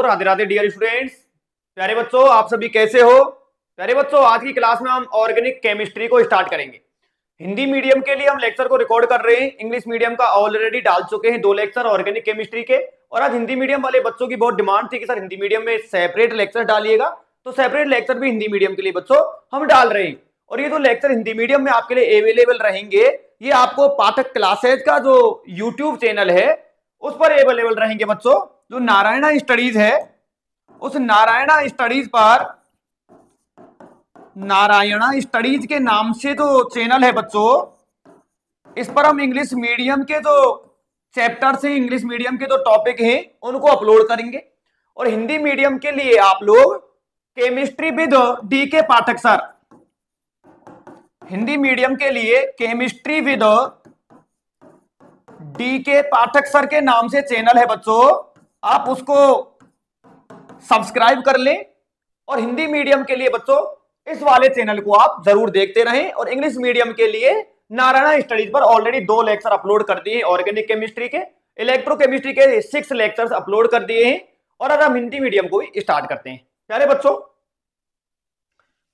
तो Radhe Radhe dear students. प्यारे बच्चों, आप सभी कैसे हो? प्यारे बच्चों, आज की क्लास में हम ऑर्गेनिक केमिस्ट्री को स्टार्ट करेंगे। हिंदी मीडियम के लिए हम लेक्चर को रिकॉर्ड कर रहे हैं। इंग्लिश मीडियम का ऑलरेडी डाल चुके हैं 2 लेक्चर ऑर्गेनिक केमिस्ट्री के। और आज हिंदी मीडियम वाले बच्चों की बहुत डिमांड थी कि सर हिंदी मीडियम में सेपरेट लेक्चर डालिएगा, तो सेपरेट लेक्चर भी हिंदी मीडियम के लिए बच्चों हम डाल रहे हैं। और ये जो लेक्चर हिंदी मीडियम में आपके लिए अवेलेबल रहेंगे, ये आपको पाठक क्लासेज का जो यूट्यूब चैनल है उस पर अवेलेबल रहेंगे बच्चों। जो नारायणा स्टडीज है, उस नारायणा स्टडीज पर, नारायणा स्टडीज के नाम से जो चैनल है बच्चों, इस पर हम इंग्लिश मीडियम के जो चैप्टर्स हैं, इंग्लिश मीडियम के जो टॉपिक हैं उनको अपलोड करेंगे। और हिंदी मीडियम के लिए आप लोग केमिस्ट्री विद डी के पाठक सर, हिंदी मीडियम के लिए केमिस्ट्री विद डी के पाठक सर के नाम से चैनल है बच्चों, आप उसको सब्सक्राइब कर लें। और हिंदी मीडियम के लिए बच्चों इस वाले चैनल को आप जरूर देखते रहें। और इंग्लिश मीडियम के लिए नारायणा स्टडीज पर ऑलरेडी 2 लेक्चर अपलोड कर दिए हैं ऑर्गेनिक केमिस्ट्री के। इलेक्ट्रोकेमिस्ट्री के 6 लेक्चर्स अपलोड कर दिए हैं। और अब हम हिंदी मीडियम को भी स्टार्ट करते हैं। प्यारे बच्चों,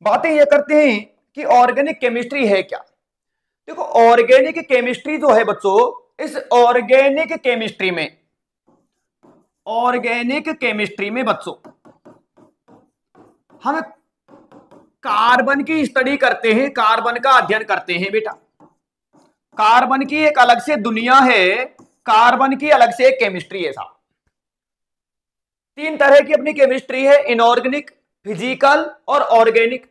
बातें ये करते हैं कि ऑर्गेनिक केमिस्ट्री है क्या। देखो, ऑर्गेनिक केमिस्ट्री जो है बच्चों, इस ऑर्गेनिक केमिस्ट्री में बच्चों हम कार्बन की स्टडी करते हैं, कार्बन का अध्ययन करते हैं बेटा। कार्बन की एक अलग से दुनिया है, कार्बन की अलग से एक केमिस्ट्री है साहब। 3 तरह की अपनी केमिस्ट्री है, इनऑर्गेनिक, फिजिकल और ऑर्गेनिक।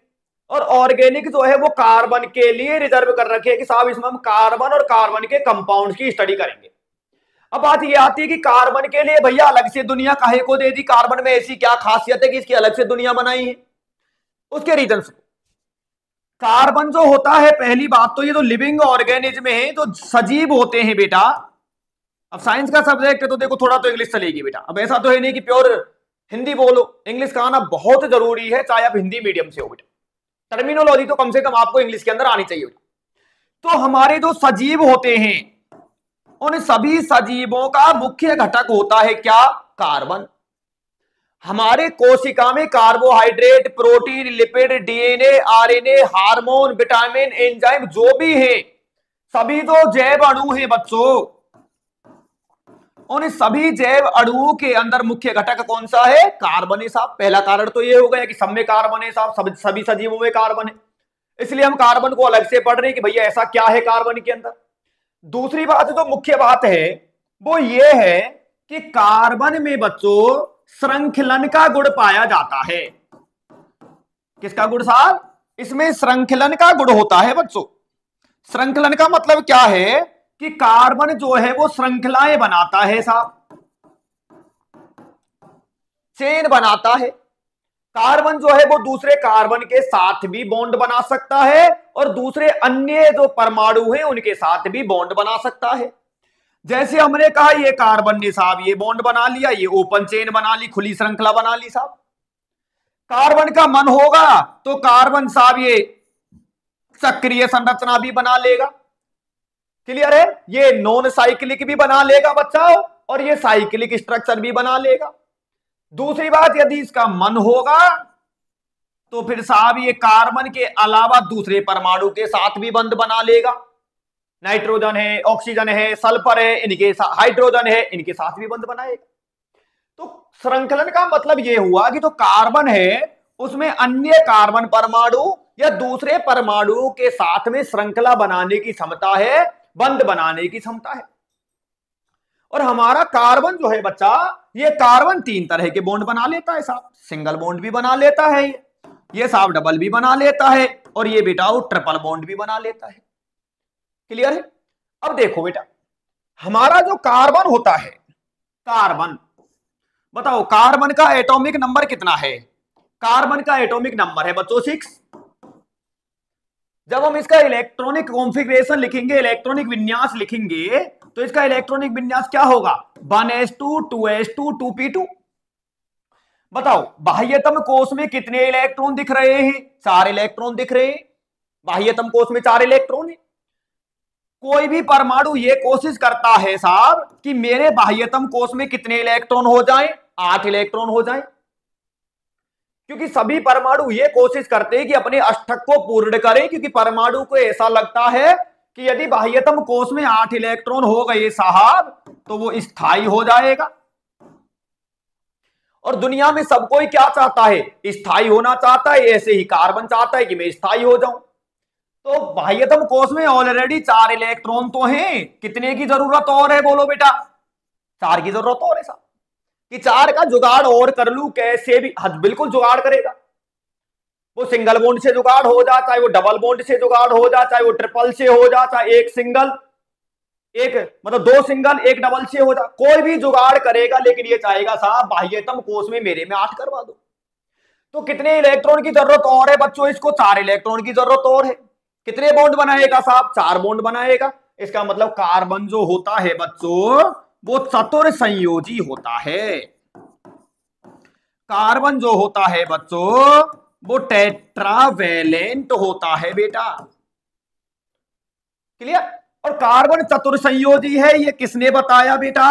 और ऑर्गेनिक जो है वो कार्बन के लिए रिजर्व कर रखे है कि साहब इसमें हम कार्बन और कार्बन के कंपाउंड्स की स्टडी करेंगे। अब बात ये आती है कि कार्बन के लिए भैया अलग से दुनिया काहे को दे दी, कार्बन में ऐसी क्या खासियत है कि इसकी अलग से दुनिया बनाई है? उसके रीजन से कार्बन जो होता है, पहली बात तो ये जो लिविंग ऑर्गेनिज्म है, जो सजीव होते हैं बेटा। अब साइंस का सब्जेक्ट है तो देखो थोड़ा तो इंग्लिश चलेगी बेटा। अब ऐसा तो है नहीं कि प्योर हिंदी बोलो, इंग्लिश का आना बहुत जरूरी है, चाहे आप हिंदी मीडियम से हो बेटा। टर्मिनोलॉजी तो कम से कम आपको इंग्लिश के अंदर आनी चाहिए। तो हमारे जो सजीव होते हैं, उन सभी सजीवों का मुख्य घटक होता है क्या? कार्बन। हमारे कोशिका में carbohydrate, protein, lipid, DNA, RNA, hormone, vitamin, enzyme जो भी है, सभी जो जैव अणु हैं बच्चों, उन सभी जैव अणुओं के अंदर मुख्य घटक कौन सा है? कार्बन है साहब। पहला कारण तो ये हो गया कि सब में कार्बन है साहब, सभी सजीवों में कार्बन है, इसलिए हम कार्बन को अलग से पढ़ रहे हैं कि भैया ऐसा क्या है कार्बन के अंदर। दूसरी बात जो मुख्य बात है वो ये है कि कार्बन में बच्चों श्रृंखलन का गुण पाया जाता है। किसका गुण साहब? इसमें श्रृंखलन का गुण होता है बच्चों। श्रृंखलन का मतलब क्या है कि कार्बन जो है वो श्रृंखलाएं बनाता है साहब, चेन बनाता है। कार्बन जो है वो दूसरे कार्बन के साथ भी बॉन्ड बना सकता है और दूसरे अन्य जो परमाणु हैं उनके साथ भी बॉन्ड बना सकता है। जैसे हमने कहा ये कार्बन ने साहब ये बॉन्ड बना लिया, ये ओपन चेन बना ली, खुली श्रृंखला बना ली साहब। कार्बन का मन होगा तो कार्बन साहब ये सक्रिय संरचना भी बना लेगा। क्लियर है? ये नॉन साइक्लिक भी बना लेगा बच्चा, और ये साइक्लिक स्ट्रक्चर भी बना लेगा। दूसरी बात, यदि इसका मन होगा तो फिर साहब ये कार्बन के अलावा दूसरे परमाणु के साथ भी बंध बना लेगा। नाइट्रोजन है, ऑक्सीजन है, सल्फर है, इनके साथ, हाइड्रोजन है, इनके साथ भी बंध बनाएगा। तो श्रृंखलन का मतलब ये हुआ कि जो कार्बन है उसमें अन्य कार्बन परमाणु या दूसरे परमाणु के साथ में श्रृंखला बनाने की क्षमता है, बंध बनाने की क्षमता है। और हमारा कार्बन जो है बच्चा, ये कार्बन 3 तरह के बॉन्ड बना लेता है साहब। सिंगल बॉन्ड भी बना लेता है, ये साहब डबल भी बना लेता है, और ये बेटा वो ट्रिपल बॉन्ड भी बना लेता है। क्लियर है? अब देखो बेटा, हमारा जो कार्बन होता है, कार्बन बताओ कार्बन का एटॉमिक नंबर कितना है? कार्बन का एटॉमिक नंबर है बच्चों 6। जब हम इसका इलेक्ट्रॉनिक कॉन्फ़िगरेशन लिखेंगे, इलेक्ट्रॉनिक विन्यास लिखेंगे, तो इसका इलेक्ट्रॉनिक विन्यास क्या होगा? 1s2 2s2 2p2। बताओ बाह्यतम कोश में कितने इलेक्ट्रॉन दिख रहे हैं? 4 इलेक्ट्रॉन दिख रहे हैं। बाह्यतम कोश में 4 इलेक्ट्रॉन है। कोई भी परमाणु ये कोशिश करता है साहब कि मेरे बाह्यतम कोश में कितने इलेक्ट्रॉन हो जाएं, 8 इलेक्ट्रॉन हो जाए, क्योंकि सभी परमाणु ये कोशिश करते हैं कि अपने अष्टक को पूर्ण करें, क्योंकि परमाणु को ऐसा लगता है कि यदि बाह्यतम कोश में 8 इलेक्ट्रॉन हो गए साहब तो वो स्थायी हो जाएगा। और दुनिया में सब कोई क्या चाहता है? स्थायी होना चाहता है। ऐसे ही कार्बन चाहता है कि मैं स्थायी हो जाऊं। तो बाह्यतम कोश में ऑलरेडी 4 इलेक्ट्रॉन तो हैं, कितने की जरूरत और है बोलो बेटा? 4 की जरूरत और है साहब, कि 4 का जुगाड़ और कर लूं कैसे भी। हद बिल्कुल जुगाड़ करेगा, वो सिंगल बॉन्ड से जुगाड़ हो जा, चाहे वो डबल बॉन्ड से जुगाड़ हो जा, चाहे वो ट्रिपल से हो जा, चाहे एक सिंगल एक मतलब 2 सिंगल 1 डबल से हो जा, कोई भी जुगाड़ करेगा, लेकिन ये चाहेगा साहब बाह्यतम कोश में मेरे में 8 करवा दो। तो कितने इलेक्ट्रॉन की जरूरत और है बच्चों? इसको 4 इलेक्ट्रॉन की जरूरत और है। कितने बॉन्ड बनाएगा साहब? 4 बॉन्ड बनाएगा। इसका मतलब कार्बन जो होता है बच्चों वो चतुर संयोजी होता है। कार्बन जो होता है बच्चों वो टेट्रावेलेंट होता है बेटा। क्लियर? और कार्बन चतुर संयोजी है, ये किसने बताया बेटा?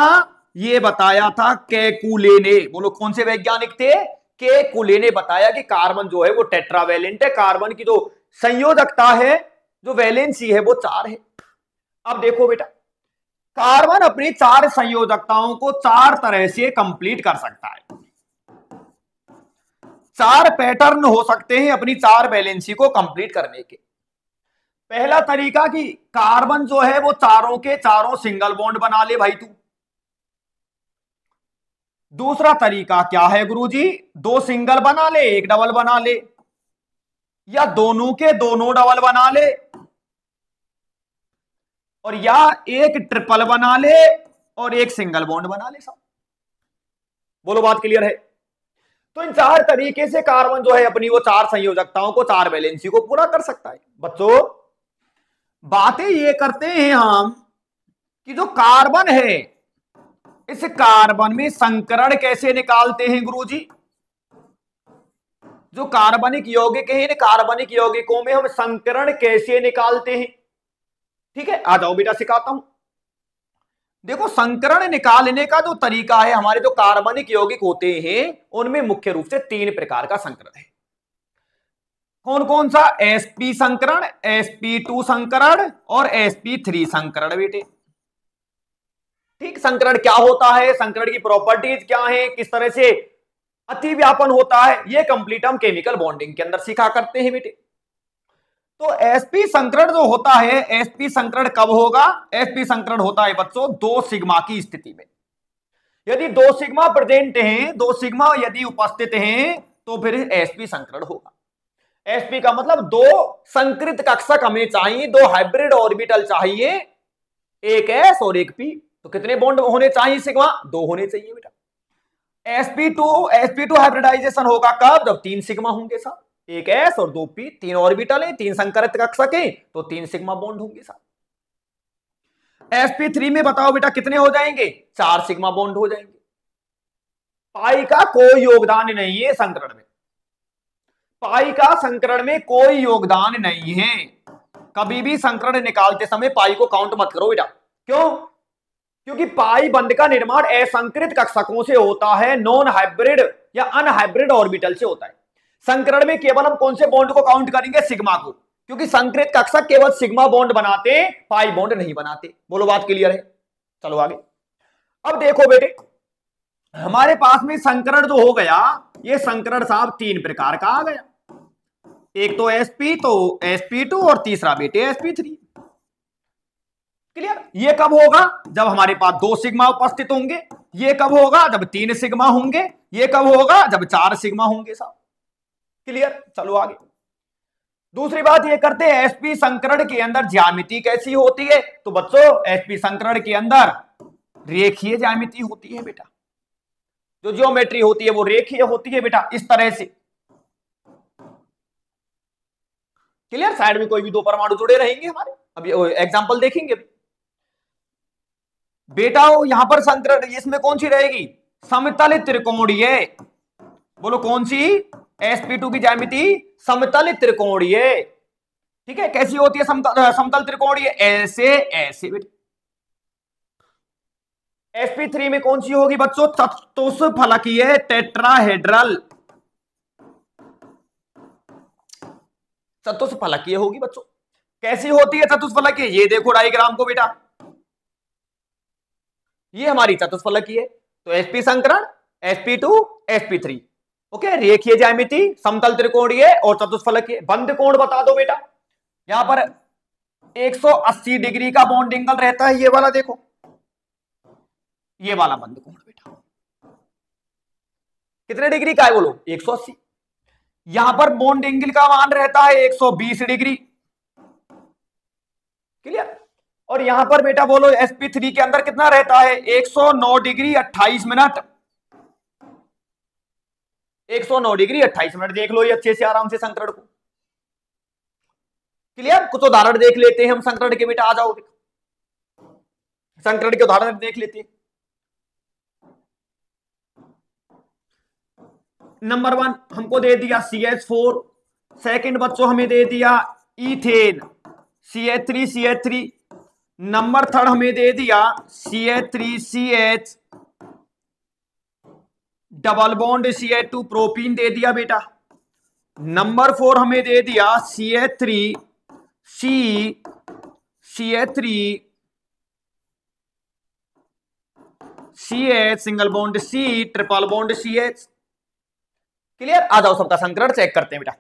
ये बताया था केकुले ने। बोलो कौन से वैज्ञानिक थे? केकुले ने बताया कि कार्बन जो है वो टेट्रावेलेंट है। कार्बन की जो संयोजकता है, जो वैलेंसी है, वो 4 है। अब देखो बेटा, कार्बन अपनी 4 संयोजकताओं को 4 तरह से कंप्लीट कर सकता है। 4 पैटर्न हो सकते हैं अपनी 4 वैलेंसी को कंप्लीट करने के। पहला तरीका कि कार्बन जो है वो चारों के चारों सिंगल बॉन्ड बना ले भाई तू। दूसरा तरीका क्या है गुरुजी? 2 सिंगल बना ले, 1 डबल बना ले, या दोनों के दोनों डबल बना ले, और या एक ट्रिपल बना ले और एक सिंगल बॉन्ड बना ले। सब बोलो बात क्लियर है? तो इन 4 तरीके से कार्बन जो है अपनी वो 4 संयोजकताओं को 4 वैलेंसी को पूरा कर सकता है। बच्चों बातें ये करते हैं हम कि जो कार्बन है इस कार्बन में संकरण कैसे निकालते हैं गुरुजी? जो कार्बनिक यौगिक है, इन कार्बनिक यौगिकों में हम संकरण कैसे निकालते हैं? ठीक है, आ जाओ बेटा सिखाता हूं। देखो संकरण निकालने का जो तरीका है, हमारे जो कार्बनिक यौगिक होते हैं उनमें मुख्य रूप से 3 प्रकार का संकरण है। कौन कौन सा? sp संकरण, sp2 संकरण और sp3 संकरण बेटे। ठीक, संकरण क्या होता है, संकरण की प्रॉपर्टीज क्या है, किस तरह से अतिव्यापन होता है, ये कंप्लीट हम केमिकल बॉन्डिंग के अंदर सीखा करते हैं बेटे। तो sp संकरण जो होता है, sp संकरण कब होगा? sp संकरण होता है बच्चों 2 सिग्मा की स्थिति में। यदि 2 सिग्मा प्रेजेंट हैं, 2 सिग्मा यदि उपस्थित हैं तो फिर sp संकरण होगा। sp का मतलब 2 संकृत कक्षक हमें चाहिए, 2 हाइब्रिड ऑर्बिटल चाहिए, एक s और एक p। तो कितने बॉन्ड होने चाहिए सिग्मा? 2 होने चाहिए बेटा। sp2 हाइब्रिडाइजेशन होगा कब? जब 3 सिग्मा होंगे साहब, एक s और 2 p, 3 ऑर्बिटल है, 3 संकृत कक्षक है, तो 3 सिग्मा बॉन्ड होंगे साहब। sp3 में बताओ बेटा कितने हो जाएंगे? 4 सिग्मा बॉन्ड हो जाएंगे। पाई का कोई योगदान नहीं है संकरण में, पाई का संकरण में कोई योगदान नहीं है। कभी भी संकरण निकालते समय पाई को काउंट मत करो बेटा। क्यों? क्योंकि पाई बंध का निर्माण असंकृत कक्षकों से होता है, नॉन हाइब्रिड या अनहाइब्रिड ऑर्बिटल से होता है। संकरण में केवल हम कौन से बॉन्ड को काउंट करेंगे? सिग्मा को, क्योंकि संकृत कक्षक केवल सिग्मा बॉन्ड बनाते, पाई बॉन्ड नहीं बनाते। बोलो बात क्लियर है? चलो आगे। अब देखो बेटे, हमारे पास में संकरण जो हो गया, ये संकरण साहब 3 प्रकार का आ गया। एक तो sp, तो sp2 और तीसरा बेटे sp3। क्लियर? ये कब होगा? जब हमारे पास 2 सिग्मा उपस्थित होंगे। ये कब होगा? जब 3 सिग्मा होंगे। ये कब होगा? जब 4 सिग्मा होंगे साहब। क्लियर? चलो आगे। दूसरी बात ये करते हैं, sp संकरण के अंदर ज्यामिति कैसी होती है? तो बच्चों sp संकरण के अंदर रेखीय ज्यामिति होती है बेटा। जो ज्योमेट्री होती है वो रेखीय होती है बेटा, इस तरह से। क्लियर? साइड में कोई भी 2 परमाणु जुड़े रहेंगे हमारे। अभी एग्जांपल देखेंगे बेटा। यहां पर संकरण, इसमें कौन सी रहेगी? समतल त्रिकोणीय। बोलो कौन सी? sp2 की ज्यामिति समतल त्रिकोणीय। ठीक है, कैसी होती है समतल त्रिकोणीय? ऐसे ऐसे बेटा, sp3 में कौन सी होगी बच्चों? चतुष्फलकीय टेट्राहेड्रल, चतुष्फलकीय होगी बच्चों। कैसी होती है चतुष्फलकीय? ये देखो डायग्राम को बेटा, ये हमारी चतुष्फलकीय है। तो sp संकरण, sp2, sp3। ओके, रेखीय ज्यामिति, समतल त्रिकोणीय और चतुष्फलकीय। बंद कोण बता दो बेटा। यहां पर 180 डिग्री का बॉन्ड एंगल रहता है, ये वाला देखो, ये वाला बंद कोण बेटा कितने डिग्री का है बोलो? 180। यहां पर बॉन्ड एंगल का मान रहता है 120 डिग्री, क्लियर। और यहां पर बेटा बोलो sp3 के अंदर कितना रहता है? 109 डिग्री 28 मिनट, 109 डिग्री 28 मिनट। देख लो ये अच्छे से आराम से संकरण को, क्लियर। कुछ उदाहरण देख लेते हैं हम संकरण के बेटा, आ जाओ संकरण के उदाहरण देख लेते हैं। नंबर 1 हमको दे दिया CH4, सेकंड बच्चों हमें दे दिया इथेन CH3CH3, नंबर 3 हमें दे दिया CH3CH double bond CH2 propene दे दिया बेटा। नंबर 4 हमें दे दिया CH3CH single bond C triple bond CH, clear. आ जाओ सबका संकरण चेक करते हैं बेटा।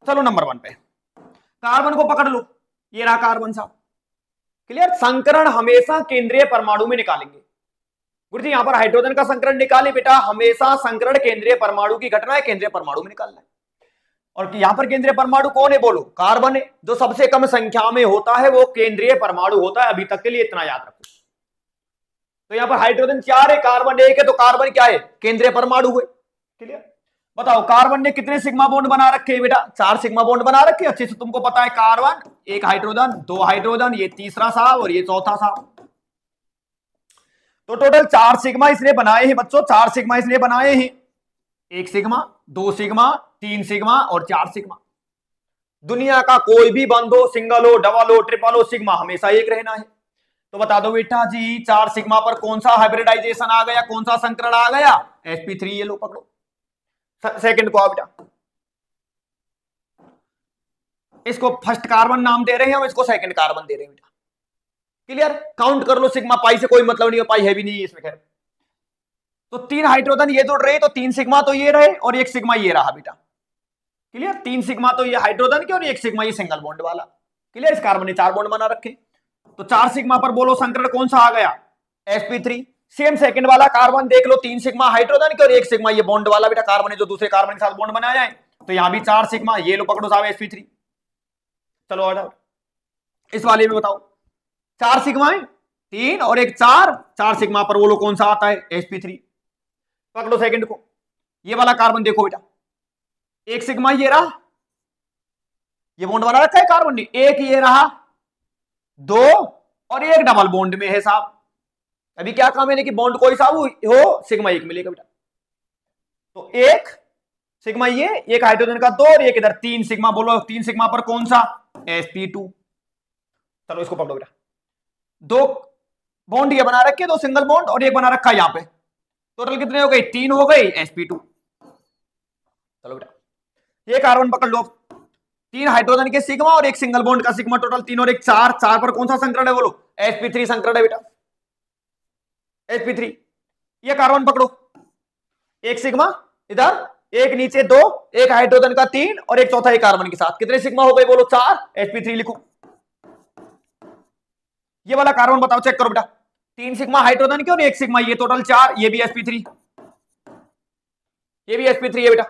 चलो नंबर 1 पे कार्बन को पकड़ लो, ये रहा कार्बन साहब, क्लियर। संकरण हमेशा केंद्रीय परमाणु में निकालेंगे। गुरुजी यहां पर हाइड्रोजन का संकरण निकाले बेटा, हमेशा संकरण केंद्रीय परमाणु की घटना है, केंद्रीय परमाणु में निकालना है। और यहां पर केंद्रीय परमाणु कौन है बोलो? कार्बन है। जो सबसे कम संख्या में होता है वो केंद्रीय परमाणु होता है, अभी तक के लिए इतना याद रखो। तो यहां पर हाइड्रोजन 4 है, कार्बन 1 है, तो कार्बन क्या है? केंद्रीय परमाणु है, क्लियर। बताओ कार्बन ने कितने सिग्मा बॉन्ड बना रखे हैं बेटा? 4 सिग्मा बॉन्ड बना रखे हैं, अच्छे से तुमको पता है। कार्बन 1 हाइड्रोजन, 2 हाइड्रोजन, ये तीसरा साहब और ये चौथा साहब। तो टोटल 4 सिग्मा इसने बनाए हैं बच्चों, 4 सिग्मा इसने बनाए हैं। 1 सिग्मा, 2 सिग्मा, 3 सिग्मा और 4 सिग्मा। दुनिया का कोई भी बंद हो, सिंगल हो, डबल हो, ट्रिपल हो, सिग्मा हमेशा एक रहना है। तो बता दो बेटा जी 4 सिग्मा पर कौन सा हाइब्रिडाइजेशन आ गया, कौन सा संकरण आ गया? sp3। ये लो पकड़ो, सेकंड को आओ बेटा, इसको फर्स्ट कार्बन नाम दे रहे हैं हम, इसको सेकंड कार्बन दे रहे हैं बेटा, क्लियर। काउंट कर लो, सिग्मा पाई से कोई मतलब नहीं है, पाई है भी नहीं है इसमें, खैर। तो 3 हाइड्रोजन ये जुड़ रहे, तो 3 सिग्मा तो ये रहे और 1 सिग्मा ये रहा बेटा, क्लियर। 3 सिग्मा तो ये हाइड्रोजन के और 1 सिग्मा ये सिंगल बॉन्ड वाला, क्लियर। इस कार्बन ने 4 बॉन्ड बना रखे। तो 4 सिग्मा पर बोलो संकरण कौन सा आ गया? sp3। सेम सेकंड वाला कार्बन देख लो, 3 सिग्मा हाइड्रोजन के और 1 सिग्मा ये बॉन्ड वाला बेटा, कार्बन ने जो दूसरे कार्बन के साथ बॉन्ड बनाया है। तो यहां भी 4 सिग्मा, ये लो पकड़ो साहब sp3। चलो ऑर्डर इस वाले में बताओ, 4 सिग्मा है, 3 और 1 4, 4 सिग्मा पर बोलो कौन सा आता है? sp3। पकड़ो सेकंड को, ये वाला कार्बन देखो बेटा, 1 सिग्मा ये रहा, ये बॉन्ड बना रखा है कार्बन ने, 1 ये रहा, 2 और 1 डबल बॉन्ड में है साहब। अभी क्या काम है कि बॉन्ड कोई सा हो, सिग्मा 1 मिलेगा बेटा। तो 1 सिग्मा ये, 1 हाइड्रोजन का 2 और 1 इधर 3 सिग्मा, बोलो 3 सिग्मा पर कौन सा? sp2। चलो इसको पकड़ो बेटा, 2 बॉन्ड ये बना रखे, 2 सिंगल बॉन्ड और 1 बना रखा है यहां पे, टोटल कितने हो गए? 3 हो गए, sp2। चलो बेटा ये कार्बन पकड़ लो, 3 हाइड्रोजन के सिग्मा और 1 सिंगल बॉन्ड का सिग्मा, टोटल 3 और 1 4, 4 पर कौन सा संकरण है बोलो? sp3 संकरण है बेटा, sp3। ये कार्बन पकड़ो, 1 सिग्मा इधर, 1 नीचे 2, 1 हाइड्रोजन का 3 और 1 चौथा कार्बन के साथ, कितने सिग्मा हो गए बोलो? 4, sp3 लिखो। ये वाला कार्बन बताओ, चेक करो बेटा, 3 सिग्मा हाइड्रोजन के और 1 सिग्मा ये, टोटल 4, ये भी sp3, ये भी sp3 है बेटा,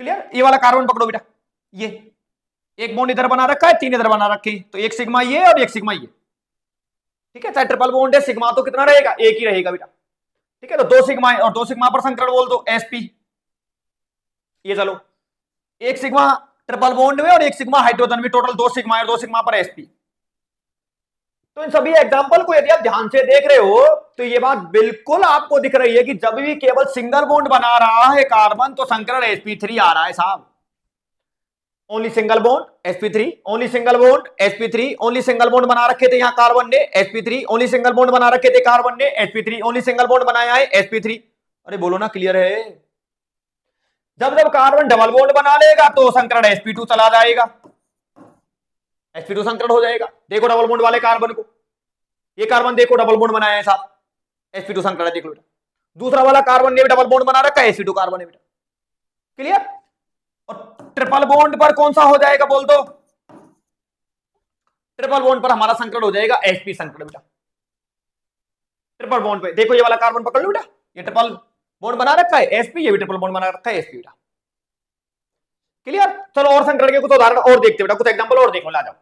क्लियर। ये वाला कार्बन पकड़ो बेटा, ये 1 बॉन्ड इधर बना रखा है, 3 इधर बना रखे, तो 1 सिग्मा ये और 1 सिग्मा ये, ठीक है। चाहे ट्रिपल बॉन्ड है, सिग्मा तो कितना रहेगा? 1 ही रहेगा बेटा, ठीक है। तो 2 सिग्मा और 2 सिग्मा पर संकरण बोल दो sp। ये चलो 1 सिग्मा ट्रिपल बॉन्ड में और 1 सिग्मा हाइड्रोजन में, टोटल 2 सिग्मा और 2 सिग्मा पर sp। तो इन सभी एग्जांपल को यदि आप ध्यान से देख रहे हो तो ये बात बिल्कुल आपको दिख रही है कि जब भी केवल सिंगल बॉन्ड बना रहा है कार्बन तो संकरण sp3 आ रहा है साहब। Only single bond sp3, only single bond sp3, only single bond बना रखे थे यहां कार्बन ने sp3, ओनली सिंगल बॉन्ड बना रखे थे कार्बन ने sp3, ओनली सिंगल बॉन्ड बनाया है sp3। अरे बोलो ना, क्लियर है? जब जब कार्बन डबल बॉन्ड बना लेगा तो संकरण sp2 चला जाएगा, sp2 संकरण हो जाएगा। देखो डबल बॉन्ड वाले कार्बन को, ये कार्बन देखो डबल बॉन्ड बनाया है साहब, sp2 संकरण देख लो बेटा। दूसरा वाला कार्बन ने भी डबल बॉन्ड बना रखा है, sp2 कार्बन है बेटा, क्लियर। और ट्रिपल बॉन्ड पर कौन सा हो जाएगा बोल दो? ट्रिपल बॉन्ड पर हमारा संकरण हो जाएगा sp संकरण बेटा। ट्रिपल बॉन्ड पे देखो ये वाला कार्बन पकड़ लो बेटा, ये ट्रिपल बॉन्ड बना रखा है sp, ये भी ट्रिपल बॉन्ड बना रखा है sp बेटा, क्लियर। चलो और संकरण के कुछ उदाहरण और देखते बेटा, कुछ एग्जांपल और देखो, ला जाओ।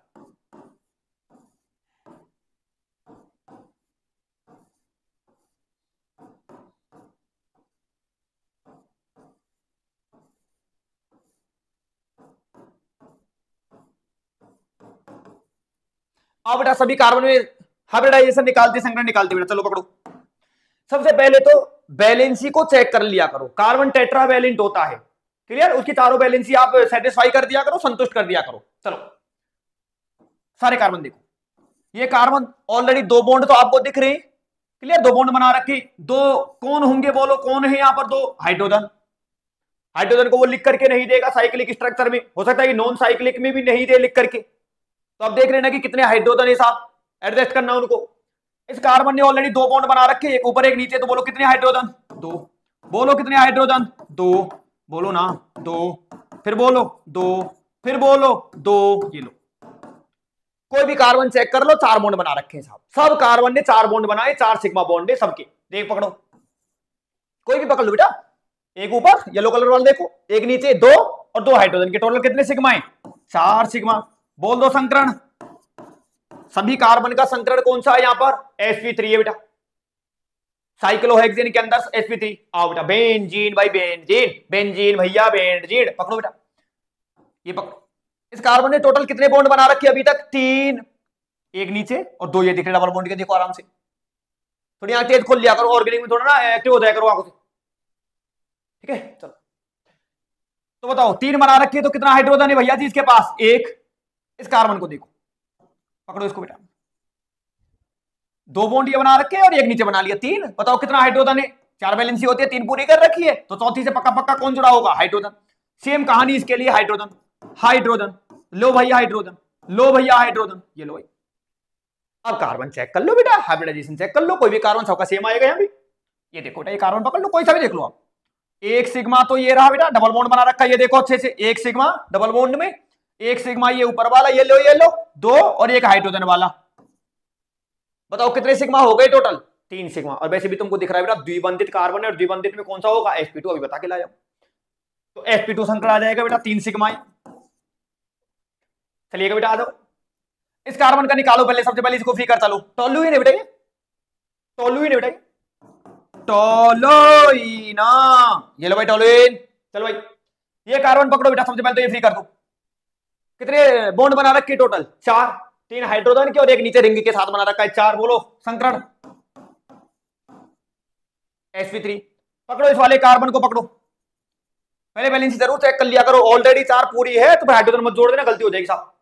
अब बेटा सभी कार्बन में हाइब्रिडाइजेशन निकालते, संकरण निकालते बेटा। चलो पकड़ो, सबसे पहले तो वैलेंसी को चेक कर लिया करो। कार्बन टेट्रावैलेंट होता है, क्लियर। उसकी चारों वैलेंसी आप सेटिस्फाई कर दिया करो, संतुष्ट कर दिया करो। चलो सारे कार्बन देखो, ये कार्बन ऑलरेडी दो बॉन्ड तो आपको दिख रहे हैं, क्लियर, दो बॉन्ड बना रखे। दो कौन होंगे बोलो, कौन है यहां पर? दो हाइड्रोजन। हाइड्रोजन को वो लिख करके नहीं देगा साइक्लिक स्ट्रक्चर में, हो सकता है कि नॉन साइक्लिक में भी नहीं दे लिख करके। तो अब देख लेना कि कितने हाइड्रोजन है साहब, एडजस्ट करना उनको। इस कार्बन ने ऑलरेडी दो बॉन्ड बना रखे, एक ऊपर एक नीचे, तो बोलो कितने हाइड्रोजन? दो। बोलो कितने हाइड्रोजन? दो। बोलो ना, दो। फिर बोलो दो, फिर बोलो दो। ये लो, कोई भी कार्बन चेक कर लो, चार बॉन्ड बना रखे हैं साहब। सब कार्बन ने चार बॉन्ड बनाए, चार सिग्मा बॉन्ड है सबके। देख पकड़ो, कोई भी पकड़ लो बेटा। एक ऊपर येलो कलर वाला देखो, एक नीचे, दो और दो हाइड्रोजन के टोटल कितने सिग्मा है? चार सिग्मा। बोल दो संकरण। सभी कार्बन का संकरण कौन सा है यहां पर? sp3 है बेटा। साइक्लोहेक्सेन के अंदर sp3। आओ बेटा, बेंजीन भाई, बेंजीन, बेंजीन भैया, बेंजीन पकड़ो बेटा, ये पकड़ो। इस कार्बन ने टोटल कितने बॉन्ड बना रखे अभी तक? तीन, एक नीचे और दो ये दिख रहे डबल बॉन्ड के। देखो आराम से, थोड़ी आंख तेज खोल लिया करो, ऑर्गेनिक में थोड़ा ना एक्टिव हो जाया करो आंखों से, ठीक है। चलो तो बताओ, तीन बना रखी है तो कितना हाइड्रोजन है भैया जी इसके पास? एक। इस कार्बन को देखो, पकड़ो इसको बेटा, दो बॉन्ड ये बना रखे और एक नीचे बना लिया, तीन। बताओ कितना हाइड्रोजन है? चार बैलेंसी होती है, तीन पूरी कर रखी है, तो चौथी से पक्का पक्का कौन जुड़ा होगा? हाइड्रोजन। सेम कहानी इसके लिए, हाइड्रोजन, हाइड्रोजन, लो भैया हाइड्रोजन, लो भैया हाइड्रोजन, ये लो भाई। अब कार्बन चेक कर लो बेटा, हाइब्रिडाइजेशन चेक कर लो, कोई भी कार्बन सबका सेम आएगा यहाँ भी। ये देखो बेटा, ये कार्बन पकड़ लो, कोई सा भी देख लो आप। एक सिग्मा तो ये रहा बेटा, डबल बॉन्ड बना रखा है, ये देखो अच्छे से, एक सिग्मा डबल बॉन्ड में, एक सिग्मा ये ऊपर वाला, ये लो दो, और एक हाइड्रोजन वाला। बताओ कितने सिग्मा हो गए टोटल? तीन सिग्मा। और वैसे भी तुमको दिख रहा है बेटा द्विबंधित कार्बन है, और द्विबंधित में कौन सा होगा? sp2, अभी बता के लाया। तो sp2 संकरण आ जाएगा बेटा, तीन सिग्मा। चलिएगा बेटा आ जाओ, इस कार्बन का निकालो पहले, सबसे पहले इसको फ्री कर चलो। टोलुइन है बेटा ये, टोलुइन है बेटा ये, टोलुइन, ये लो भाई टोलुइन। चलो भाई ये कार्बन पकड़ो बेटा, सबसे पहले तो ये फ्री कर दो। कितने बॉन्ड बना रखे टोटल? चार, तीन हाइड्रोजन के और एक नीचे रिंग के साथ बना रखा है, चार। बोलो संकरण sp3। पकड़ो इस वाले कार्बन को, पकड़ो पहले वैलेंसी जरूर चेक कर लिया करो, ऑलरेडी चार पूरी है तो हाइड्रोजन मत जोड़ देना, गलती हो जाएगी साहब,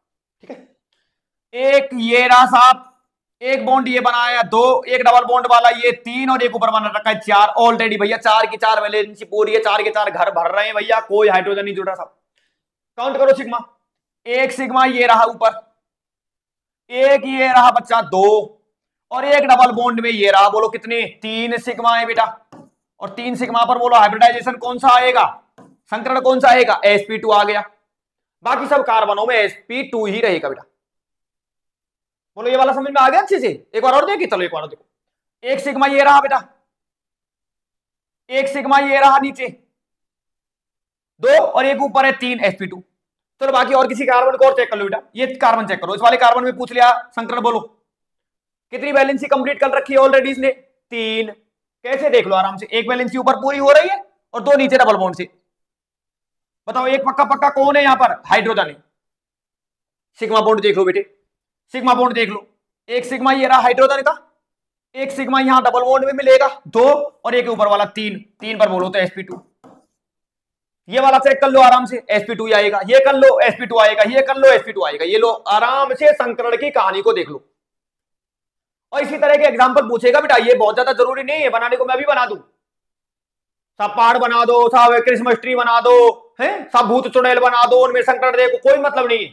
ठीक है। एक ये रहा साहब, एक बॉन्ड ये बनाया, दो, एक डबल बॉन्ड वाला ये तीन, और एक ऊपर बना रखा है चार। ऑलरेडी भैया चार की चार वैलेंसी पूरी है, चार के चार घर भर रहे हैं भैया, कोई हाइड्रोजन नहीं जुड़ रहा साहब। काउंट करो सिग्मा, एक सिग्मा ये रहा ऊपर, एक ये रहा बच्चा दो, और एक डबल बॉन्ड में ये रहा, बोलो कितने? तीन सिग्मा है बेटा। और तीन सिग्मा पर बोलो हाइब्रिडाइजेशन कौन सा आएगा? संकरण कौन सा आएगा? sp2 आ गया। बाकी सब कार्बनों में sp2 ही रहेगा बेटा। बोलो ये वाला समझ में आ गया अच्छे से? एक बार और देखिए, चलो एक बार और देखो। एक सिग्मा ये रहा बेटा, एक सिग्मा ये रहा नीचे दो, और एक ऊपर है तीन, sp2। चलो बाकी और किसी कार्बन को और चेक कर लो बेटा। ये कार्बन चेक करो, इस वाले कार्बन में पूछ लिया संकरण, बोलो कितनी वैलेंसी कंप्लीट कर रखी है ऑलरेडी इसने? तीन। कैसे देख लो आराम से, एक वैलेंसी ऊपर पूरी हो रही है और दो नीचे डबल बॉन्ड से। बताओ एक पक्का पक्का कौन है यहां पर? हाइड्रोजन है। सिग्मा बॉन्ड देख लो बेटे, सिग्मा बॉन्ड देख लो, एक सिग्मा ये रहा हाइड्रोजन का, एक सिग्मा यहां डबल बॉन्ड में मिलेगा दो, और एक ऊपर वाला तीन, तीन पर बोलो तो sp2। ये वाला चेक कर लो आराम से, sp2 आएगा, ये कर लो sp2 आएगा, ये कर लो sp2 आएगा। ये लो आराम से संकरण की कहानी को देख लो। और इसी तरह के एग्जांपल पूछेगा बेटा, ये बहुत ज्यादा जरूरी नहीं है बनाने को, मैं भी बना दूं। सब पहाड़ बना दो, सब क्रिसमस ट्री बना दो, है सब भूत चुड़ैल बना दो, उनमें संकरण देखो, कोई मतलब नहीं है,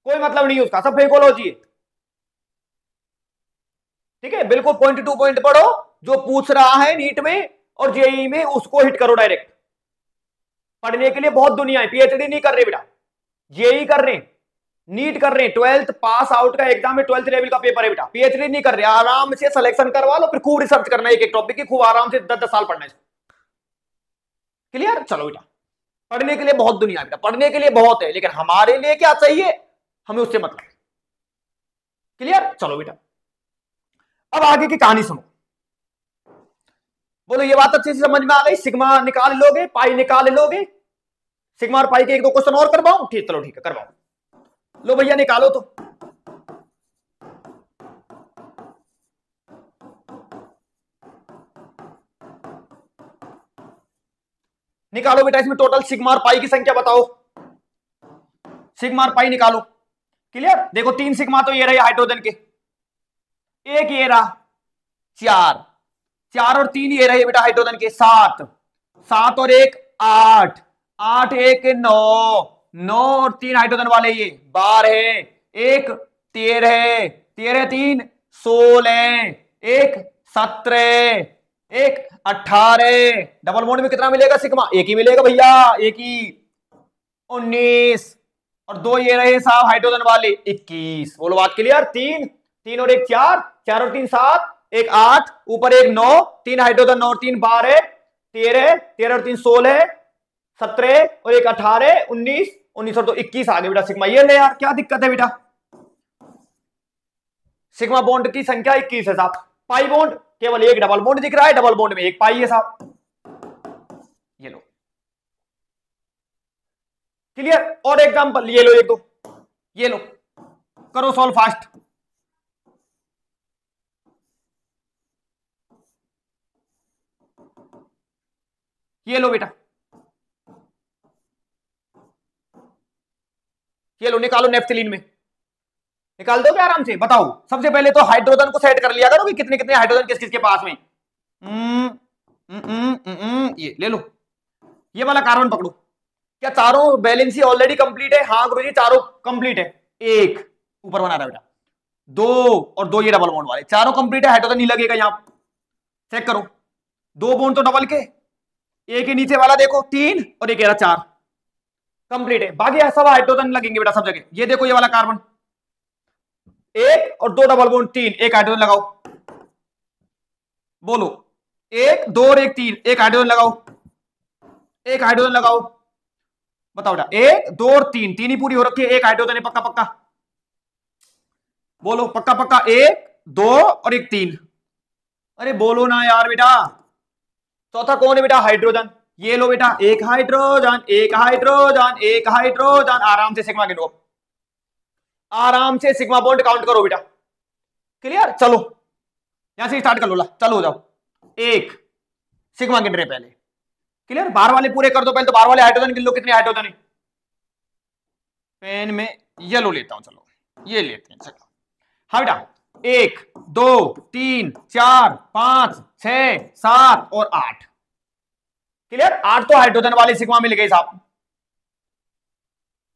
कोई मतलब नहीं है उसका, सब फेकोलॉजी है। ठीक है, बिल्कुल पॉइंट टू पॉइंट पढ़ो, जो पूछ रहा है नीट में और जेई में उसको हिट करो डायरेक्ट। पढ़ने के लिए बहुत दुनिया है, पीएचडी नहीं कर रहे बेटा, जेई कर रहे हैं, नीट कर रहे हैं, 12th पास आउट का एग्जाम है, 12th लेवल का पेपर है बेटा, पीएचडी नहीं कर रहे। आराम से सिलेक्शन करवा लो, फिर खूब रिसर्च करना है एक एक टॉपिक की, खूब आराम से 10-10 साल पढ़ना है। क्लियर? चलो बेटा, पढ़ने के लिए बहुत दुनिया है बेटा, पढ़ने के लिए बहुत है, लेकिन हमारे लिए क्या चाहिए, हमें उससे मतलब। क्लियर? चलो बेटा, अब आगे की कहानी सुनो। बोलो ये बात अच्छे से समझ में आ गई? सिग्मा निकाल लोगे, पाई निकाल लोगे? सिग्मा और पाई के एक दो क्वेश्चन और करवाऊं? ठीक, चलो ठीक है, करवाओ। लो भैया निकालो तो। निकालो बेटा, इसमें टोटल सिग्मा और पाई की संख्या बताओ, सिग्मा और पाई निकालो। क्लियर? देखो 3 सिग्मा तो ये रहे हाइड्रोजन के, एक ये रहा 4, 4 और 3 ये रहे बेटा हाइड्रोजन के 7, 7 और 1 8, 8 1 9, 9 और 3 हाइड्रोजन वाले ये 12, 1 13, 13 3 16, 1 17, 1 18, डबल बॉन्ड में कितना मिलेगा सिग्मा? एक ही मिलेगा भैया, एक ही, 19, और 2 ये रहे साहब हाइड्रोजन वाले 21। बोलो बात क्लियर? 3, 3 और 1 4, 4 और 3 7, 1 8, ऊपर 1 9, 3 हाइड्रोजन, 9 और 3 12, 13, 13 और 3 16, 17 और 1 18, 19, 19 और 2 21 आ गए बेटा सिग्मा। ये ले यार, क्या दिक्कत है बेटा? सिग्मा बॉन्ड की संख्या 21 है साहब। पाई बॉन्ड केवल एक डबल बॉन्ड दिख रहा है, डबल बॉन्ड में एक पाई है साहब। ये लो, क्लियर? और एग्जांपल ये लो, एक दो ये लो, करो सॉल्व फास्ट। ये लो बेटा, ये लो, निकालो नेफ्थलीन में, निकाल दोगे आराम से? बताओ, सबसे पहले तो हाइड्रोजन को सेट कर लिया करो कि कितने कितने हाइड्रोजन किस किसके पास में। ये ले लो, ये वाला कार्बन पकड़ो। क्या चारों बैलेंसी ऑलरेडी कंप्लीट है? हाँ गुरुजी चारों कंप्लीट है। एक ऊपर बना रहा बेटा, 2 और 2 ये डबल बॉन्ड वाले, चारों कंप्लीट है, हाइड्रोजन नहीं लगेगा यहां। चेक करो, 2 बॉन्ड तो डबल के, एक ही नीचे वाला देखो 3 और एक 4 कंप्लीट है, बाकी सब हाइड्रोजन लगेंगे बेटा सब जगह। ये देखो ये वाला कार्बन, 1 और 2 डबल बॉन्ड 3, एक हाइड्रोजन लगाओ। बोलो 1 2 और 1 3, एक हाइड्रोजन लगाओ, एक हाइड्रोजन लगाओ। बताओ बेटा, 1 2 और 3, 3 ही पूरी हो रखी है, एक हाइड्रोजन है पक्का पक्का। बोलो पक्का पक्का, 1 2 और 1 3। अरे बोलो ना यार बेटा। चौथा कौन है बेटा? हाइड्रोजन। ये लो बेटा, एक हाइड्रोजन, एक हाइड्रोजन, एक हाइड्रोजन। आराम से सिग्मा गिनो, आराम से सिग्मा बॉन्ड काउंट करो बेटा। क्लियर? चलो यहां से स्टार्ट कर लो, ला चलो हो जाओ। एक सिग्मा गिन रहे पहले। क्लियर? बाहर वाले पूरे कर दो पहले, तो बाहर वाले हाइड्रोजन गिन लो, कितने हाइड्रोजन है। पेन में येलो लेता हूं, चलो ये लेते हैं, चलो। हाँ बेटा, 1 2 3 4 5 6 7 और 8। क्लियर? 8 तो हाइड्रोजन वाले सिग्मा मिल गए साहब।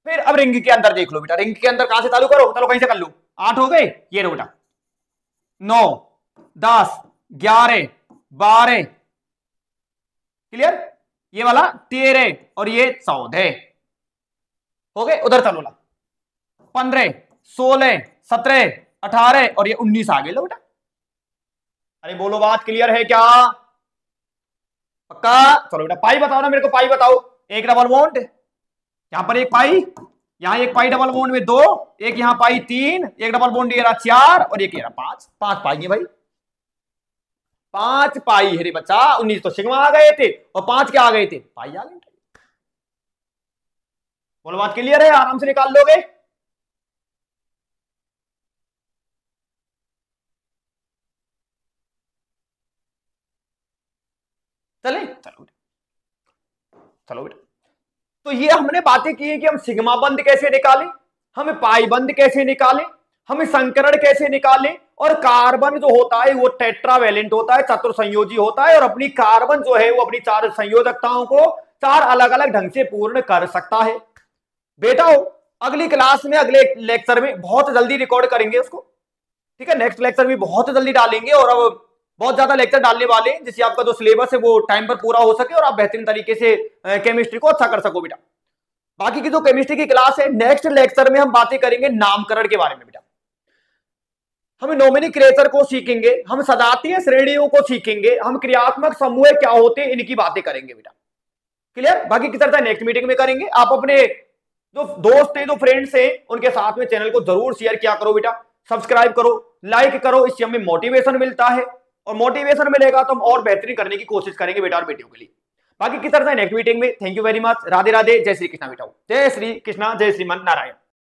फिर अब रिंग के अंदर देख लो बेटा, रिंग के अंदर कहां से चालू करो? चलो कहीं से कर लो। 8 हो गए, ये लो बेटा, 9 10 11 12। क्लियर? ये वाला 13 और ये 14 हो गए। उधर चलो ला, 15 16 17 18 और ये 19 आ गए। लो बेटा, अरे बोलो बात क्लियर है क्या? पक्का? चलो बेटा पाई बताओ ना मेरे को, पाई बताओ। एक डबल बॉन्ड, यहां पर एक पाई, यहां एक पाई डबल बॉन्ड में 2, एक यहां पाई 3, एक डबल बॉन्ड ये रहा 4 और एक ये रहा 5। 5 पाई है भाई, 5 पाई है रे बच्चा। 19 तो सिग्मा आ गए थे और 5 क्या आ गए थे? पाई आ गए। बोलो बात क्लियर है? आराम से निकाल लोगे। चले चलो, चलो बेटा, तो ये हमने बातें की है कि हम सिग्मा बंध कैसे निकालें, हमें पाई बंध कैसे निकालें, हमें संकरण कैसे निकालें, और कार्बन जो होता है वो टेट्रावैलेंट होता है, चतुर्संयोजी होता है, और अपनी कार्बन जो है वो अपनी 4 संयोजकताओं को 4 अलग अलग ढंग से पूर्ण कर सकता है। बेटा अगली क्लास में, अगले लेक्चर में बहुत जल्दी रिकॉर्ड करेंगे उसको, ठीक है, नेक्स्ट लेक्चर भी बहुत जल्दी डालेंगे, और अब बहुत ज्यादा लेक्चर डालने वाले हैं जिससे आपका जो सिलेबस है वो टाइम पर पूरा हो सके और आप बेहतरीन तरीके से केमिस्ट्री को अच्छा कर सको बेटा। बाकी की जो केमिस्ट्री की क्लास है, नेक्स्ट लेक्चर में हम बातें करेंगे नामकरण के बारे में बेटा। हम नोमेनक्लेचर को सीखेंगे, हम सजातीय श्रेणियों को सीखेंगे, हम क्रियात्मक समूह क्या होते हैं इनकी बातें करेंगे बेटा। क्लियर? बाकी की चर्चा नेक्स्ट मीटिंग में करेंगे। आप अपने जो दोस्त हैं, जो फ्रेंड्स हैं, उनके साथ में चैनल को जरूर शेयर किया करो बेटा, सब्सक्राइब करो, लाइक करो, इससे हमें मोटिवेशन मिलता है, और मोटिवेशन मिलेगा तो हम और बेहतरीन करने की कोशिश करेंगे बेटा और बेटियों के लिए। बाकी की चर्चा नेक्स्ट मीटिंग में। Thank you very much. Radhe Radhe, जय श्री कृष्णा बेटा, जय श्री कृष्णा, जय श्रीमन नारायण।